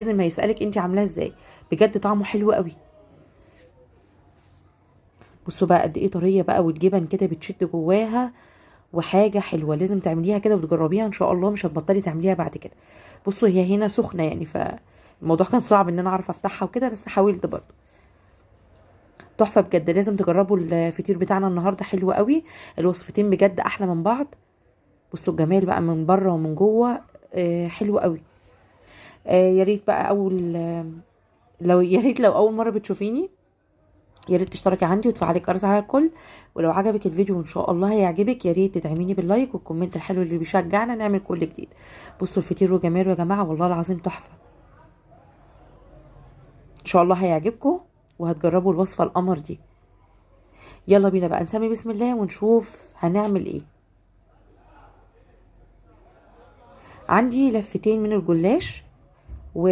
لازم هيسالك انت عاملاه ازاي. بجد طعمه حلو قوي. بصوا بقى قد ايه طريه بقى، والجبن كده بتشد جواها، وحاجه حلوه لازم تعمليها كده وتجربيها ان شاء الله، مش هتبطلي تعمليها بعد كده. بصوا هي هنا سخنه يعني، فالموضوع كان صعب ان انا اعرف افتحها وكده، بس حاولت برضه. تحفه بجد، لازم تجربوا الفطير بتاعنا النهارده، حلو قوي. الوصفتين بجد احلى من بعض. بصوا الجمال بقى من بره ومن جوه. حلو قوي. يا ريت بقى اول لو يا ريت لو اول مره بتشوفيني، يا ريت تشتركي عندي وتفعلي الجرس على الكل. ولو عجبك الفيديو وان شاء الله هيعجبك، يا ريت تدعميني باللايك والكومنت الحلو اللي بيشجعنا نعمل كل جديد. بصوا الفطير وجماله يا جماعه، والله العظيم تحفه. ان شاء الله هيعجبكم وهتجربوا الوصفه القمر دي. يلا بينا بقى نسمي بسم الله ونشوف هنعمل ايه. عندي لفتين من الجلاش و